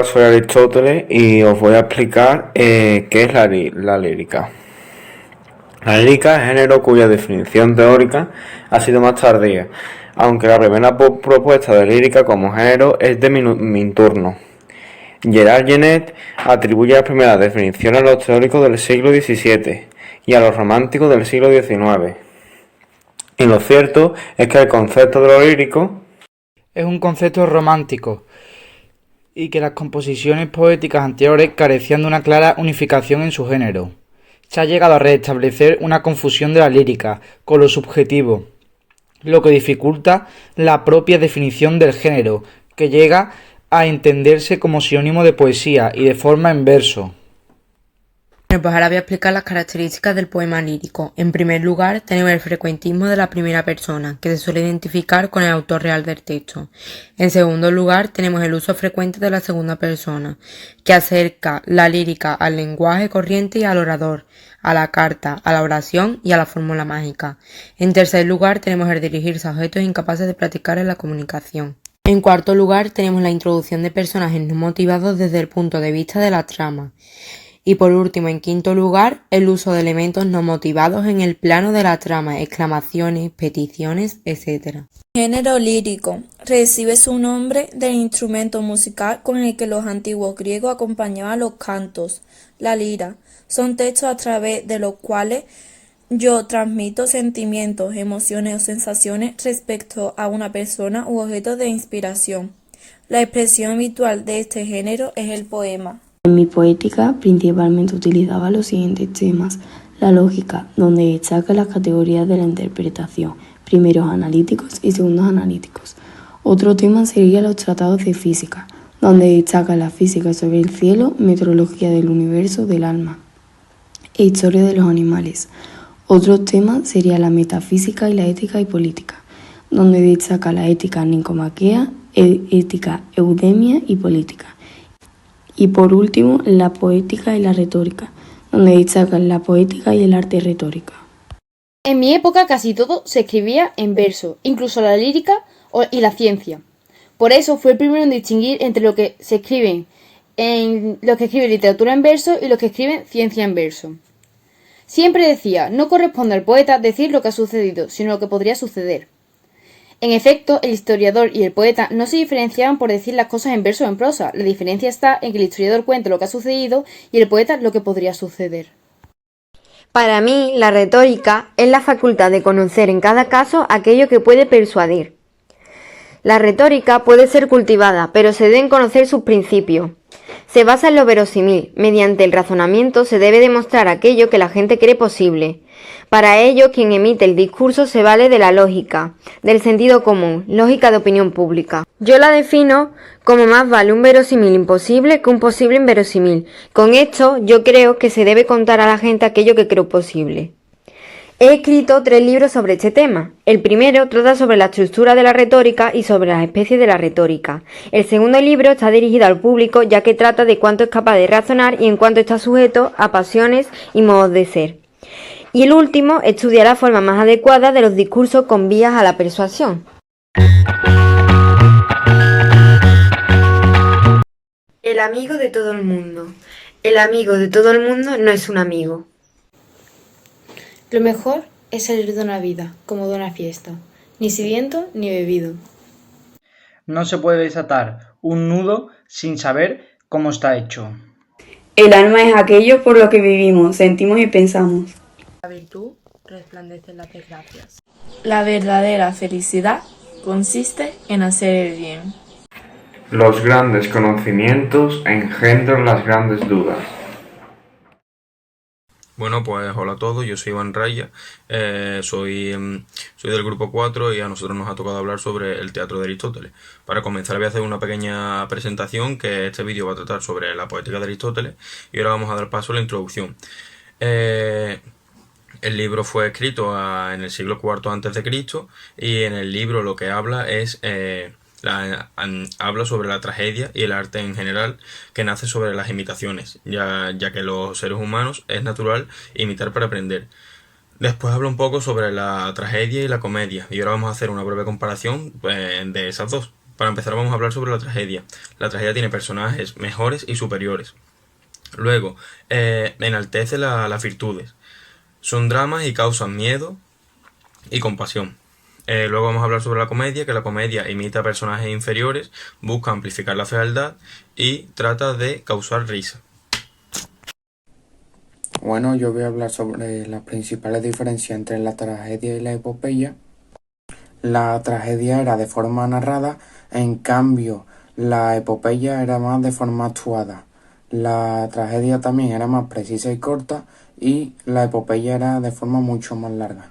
Hola, soy Aristóteles y os voy a explicar qué es la lírica. La lírica es género cuya definición teórica ha sido más tardía, aunque la primera propuesta de lírica como género es de Minturno. Gerard Genet atribuye la primera definición a los teóricos del siglo XVII y a los románticos del siglo XIX. Y lo cierto es que el concepto de lo lírico es un concepto romántico y que las composiciones poéticas anteriores carecían de una clara unificación en su género. Se ha llegado a restablecer una confusión de la lírica con lo subjetivo, lo que dificulta la propia definición del género, que llega a entenderse como sinónimo de poesía y de forma en verso. Pues ahora voy a explicar las características del poema lírico. En primer lugar, tenemos el frecuentismo de la primera persona, que se suele identificar con el autor real del texto. En segundo lugar, tenemos el uso frecuente de la segunda persona, que acerca la lírica al lenguaje corriente y al orador, a la carta, a la oración y a la fórmula mágica. En tercer lugar, tenemos el dirigirse a objetos incapaces de practicar en la comunicación. En cuarto lugar, tenemos la introducción de personajes no motivados desde el punto de vista de la trama. Y por último, en quinto lugar, el uso de elementos no motivados en el plano de la trama, exclamaciones, peticiones, etc. Género lírico. Recibe su nombre del instrumento musical con el que los antiguos griegos acompañaban los cantos, la lira. Son textos a través de los cuales yo transmito sentimientos, emociones o sensaciones respecto a una persona u objeto de inspiración. La expresión habitual de este género es el poema. En mi poética principalmente utilizaba los siguientes temas: la lógica, donde destaca las categorías de la interpretación, primeros analíticos y segundos analíticos. Otro tema sería los tratados de física, donde destaca la física sobre el cielo, meteorología del universo, del alma e historia de los animales. Otro tema sería la metafísica y la ética y política, donde destaca la ética nicomaquea, ética eudemia y política. Y por último, la poética y la retórica, donde destacan la poética y el arte retórica. En mi época casi todo se escribía en verso, incluso la lírica y la ciencia. Por eso fue el primero en distinguir entre los que escriben literatura en verso y los que escriben ciencia en verso. Siempre decía, no corresponde al poeta decir lo que ha sucedido, sino lo que podría suceder. En efecto, el historiador y el poeta no se diferenciaban por decir las cosas en verso o en prosa. La diferencia está en que el historiador cuenta lo que ha sucedido y el poeta lo que podría suceder. Para mí, la retórica es la facultad de conocer en cada caso aquello que puede persuadir. La retórica puede ser cultivada, pero se deben conocer sus principios. Se basa en lo verosímil. Mediante el razonamiento se debe demostrar aquello que la gente cree posible. Para ello, quien emite el discurso se vale de la lógica, del sentido común, lógica de opinión pública. Yo la defino como más vale un verosímil imposible que un posible inverosímil. Con esto, yo creo que se debe contar a la gente aquello que creo posible. He escrito 3 libros sobre este tema. El primero trata sobre la estructura de la retórica y sobre las especies de la retórica. El segundo libro está dirigido al público, ya que trata de cuánto es capaz de razonar y en cuánto está sujeto a pasiones y modos de ser. Y el último estudia la forma más adecuada de los discursos con vías a la persuasión. El amigo de todo el mundo. El amigo de todo el mundo no es un amigo. Lo mejor es salir de una vida, como de una fiesta, ni sediento ni bebido. No se puede desatar un nudo sin saber cómo está hecho. El alma es aquello por lo que vivimos, sentimos y pensamos. La virtud resplandece en las desgracias. La verdadera felicidad consiste en hacer el bien. Los grandes conocimientos engendran las grandes dudas. Bueno, pues hola a todos, yo soy Iván Raya, soy del grupo 4 y a nosotros nos ha tocado hablar sobre el teatro de Aristóteles. Para comenzar voy a hacer una pequeña presentación, que este vídeo va a tratar sobre la poética de Aristóteles, y ahora vamos a dar paso a la introducción. El libro fue escrito en el siglo IV a.C. y en el libro lo que habla es... habla sobre la tragedia y el arte en general, que nace sobre las imitaciones, ya que los seres humanos es natural imitar para aprender. Después habla un poco sobre la tragedia y la comedia, y ahora vamos a hacer una breve comparación de esas dos. Para empezar vamos a hablar sobre la tragedia. La tragedia tiene personajes mejores y superiores. Luego, enaltece las virtudes. Son dramas y causan miedo y compasión. Luego vamos a hablar sobre la comedia, que la comedia imita a personajes inferiores, busca amplificar la fealdad y trata de causar risa. Bueno, yo voy a hablar sobre las principales diferencias entre la tragedia y la epopeya. La tragedia era de forma narrada, en cambio la epopeya era más de forma actuada. La tragedia también era más precisa y corta y la epopeya era de forma mucho más larga.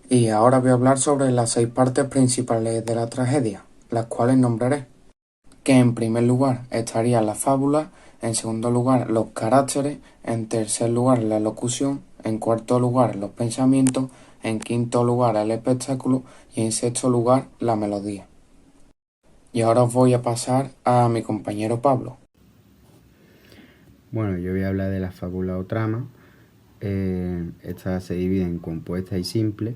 Y ahora voy a hablar sobre las 6 partes principales de la tragedia, las cuales nombraré. Que en primer lugar estaría la fábula, en segundo lugar los caracteres, en tercer lugar la locución, en cuarto lugar los pensamientos, en quinto lugar el espectáculo y en sexto lugar la melodía. Y ahora os voy a pasar a mi compañero Pablo. Bueno, yo voy a hablar de la fábula o trama. Esta se divide en compuesta y simple.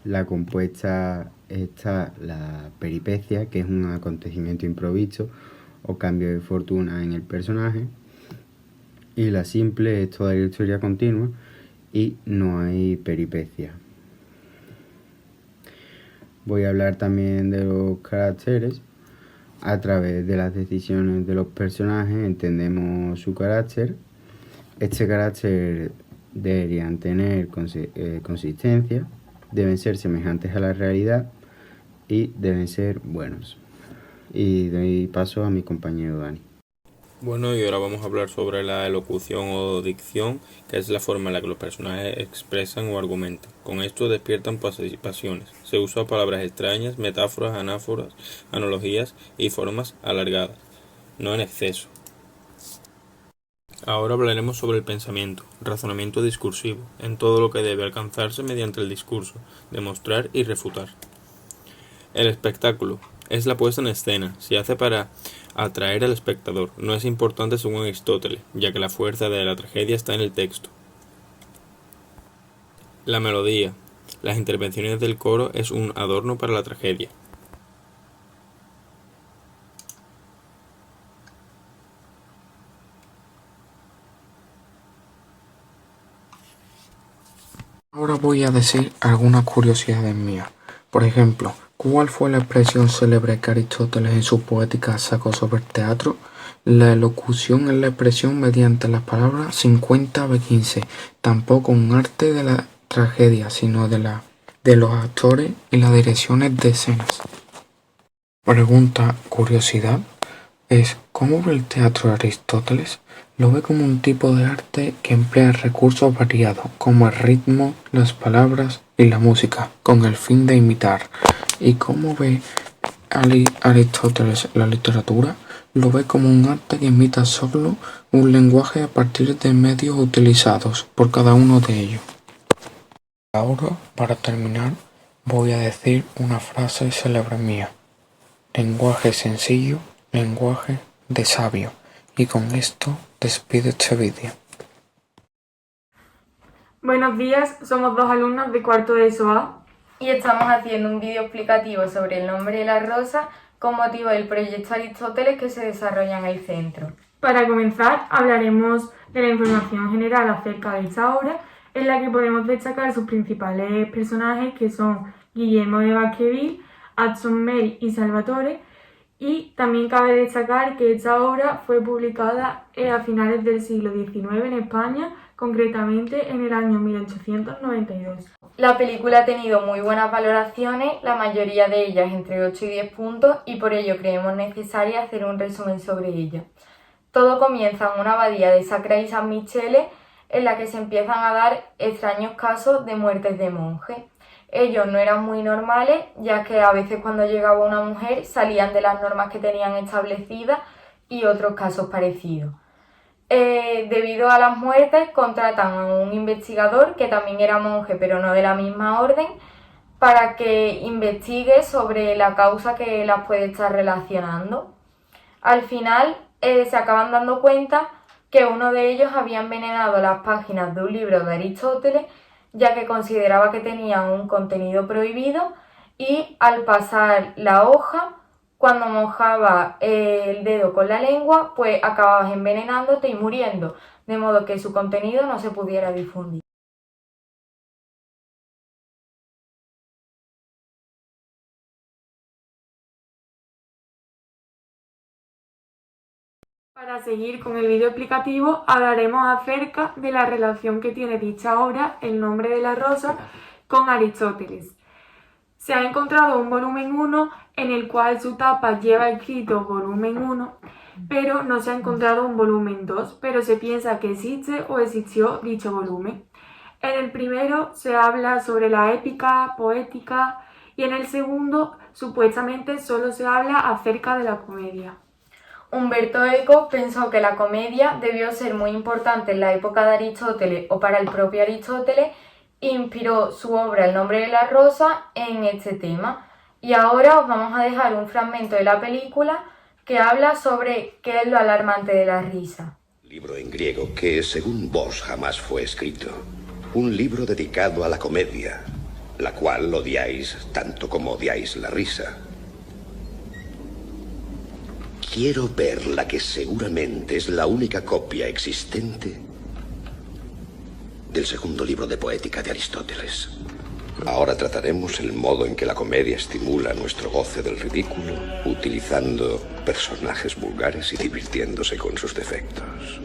La compuesta está la peripecia, que es un acontecimiento improvisto o cambio de fortuna en el personaje. Y la simple es toda la historia continua y no hay peripecia. Voy a hablar también de los caracteres. A través de las decisiones de los personajes entendemos su carácter. Este carácter deberían tener consistencia, deben ser semejantes a la realidad y deben ser buenos. Y doy paso a mi compañero Dani. Bueno, y ahora vamos a hablar sobre la elocución o dicción, que es la forma en la que los personajes expresan o argumentan. Con esto despiertan pasiones. Se usan palabras extrañas, metáforas, anáforas, analogías y formas alargadas, no en exceso. Ahora hablaremos sobre el pensamiento, razonamiento discursivo, en todo lo que debe alcanzarse mediante el discurso, demostrar y refutar. El espectáculo es la puesta en escena, se hace para atraer al espectador, no es importante según Aristóteles, ya que la fuerza de la tragedia está en el texto. La melodía, las intervenciones del coro es un adorno para la tragedia. Ahora voy a decir algunas curiosidades mías. Por ejemplo, ¿cuál fue la expresión célebre que Aristóteles en su Poética sacó sobre el teatro? La elocución es la expresión mediante las palabras 50-15, tampoco un arte de la tragedia, sino de los actores y las direcciones de escenas. Pregunta, curiosidad, es ¿cómo ve el teatro de Aristóteles? Lo ve como un tipo de arte que emplea recursos variados, como el ritmo, las palabras y la música, con el fin de imitar. ¿Y cómo ve Aristóteles la literatura? Lo ve como un arte que imita solo un lenguaje a partir de medios utilizados por cada uno de ellos. Ahora, para terminar, voy a decir una frase célebre mía. Lenguaje sencillo, lenguaje de sabio. Y con esto despido este vídeo. Buenos días, somos 2 alumnas de cuarto de ESO A y estamos haciendo un vídeo explicativo sobre el nombre de la rosa con motivo del proyecto Aristóteles que se desarrolla en el centro. Para comenzar, hablaremos de la información general acerca de esta obra, en la que podemos destacar sus principales personajes, que son Guillermo de Baskerville, Adson Mary y Salvatore. Y también cabe destacar que esta obra fue publicada a finales del siglo XIX en España, concretamente en el año 1892. La película ha tenido muy buenas valoraciones, la mayoría de ellas entre 8 y 10 puntos, y por ello creemos necesario hacer un resumen sobre ella. Todo comienza en una abadía de Sacra y San Michele, en la que se empiezan a dar extraños casos de muertes de monjes. Ellos no eran muy normales, ya que a veces cuando llegaba una mujer salían de las normas que tenían establecidas y otros casos parecidos. Debido a las muertes, contratan a un investigador que también era monje, pero no de la misma orden, para que investigue sobre la causa que las puede estar relacionando. Al final se acaban dando cuenta que uno de ellos había envenenado las páginas de un libro de Aristóteles, ya que consideraba que tenían un contenido prohibido, y al pasar la hoja cuando mojaba el dedo con la lengua, pues acababas envenenándote y muriendo, de modo que su contenido no se pudiera difundir. Para seguir con el vídeo explicativo, hablaremos acerca de la relación que tiene dicha obra, El nombre de la rosa, con Aristóteles. Se ha encontrado un volumen 1 en el cual su tapa lleva escrito volumen 1, pero no se ha encontrado un volumen 2, pero se piensa que existe o existió dicho volumen. En el primero se habla sobre la épica, poética, y en el segundo supuestamente solo se habla acerca de la comedia. Humberto Eco pensó que la comedia debió ser muy importante en la época de Aristóteles o para el propio Aristóteles e inspiró su obra El nombre de la rosa en este tema. Y ahora os vamos a dejar un fragmento de la película que habla sobre qué es lo alarmante de la risa. Libro en griego que, según vos, jamás fue escrito. Un libro dedicado a la comedia, la cual odiáis tanto como odiáis la risa. Quiero ver la que seguramente es la única copia existente del segundo libro de poética de Aristóteles. Ahora trataremos el modo en que la comedia estimula nuestro goce del ridículo, utilizando personajes vulgares y divirtiéndose con sus defectos.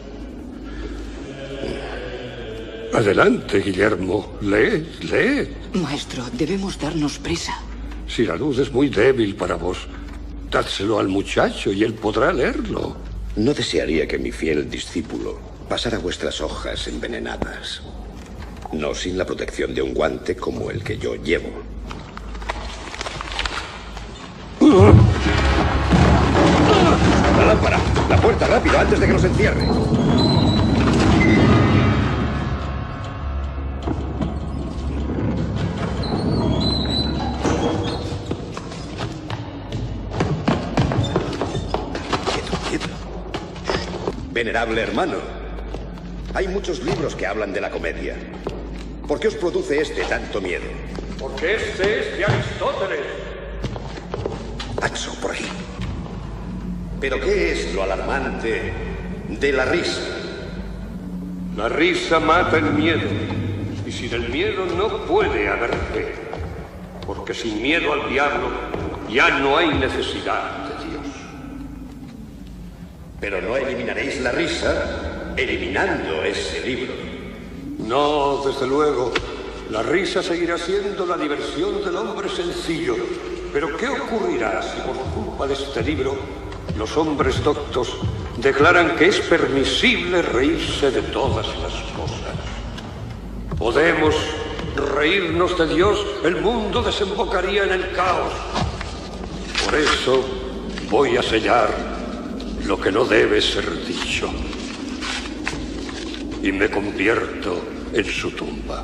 Adelante, Guillermo. Lee, lee. Maestro, debemos darnos prisa. Si la luz es muy débil para vos, dádselo al muchacho y él podrá leerlo. No desearía que mi fiel discípulo pasara vuestras hojas envenenadas. No sin la protección de un guante como el que yo llevo. ¡La lámpara! ¡La puerta, rápido, antes de que nos encierre! Venerable hermano, hay muchos libros que hablan de la comedia. ¿Por qué os produce este tanto miedo? Porque este es de Aristóteles. Atso, por ahí. ¿Pero qué es lo alarmante de la risa? La risa mata el miedo. Y sin el miedo no puede haber fe. Porque sin miedo al diablo ya no hay necesidad de Dios. Pero no eliminaréis la risa eliminando ese libro. No, desde luego. La risa seguirá siendo la diversión del hombre sencillo. Pero ¿qué ocurrirá si por culpa de este libro los hombres doctos declaran que es permisible reírse de todas las cosas? Podemos reírnos de Dios, el mundo desembocaría en el caos. Por eso voy a sellar lo que no debe ser dicho. Y me convierto en su tumba.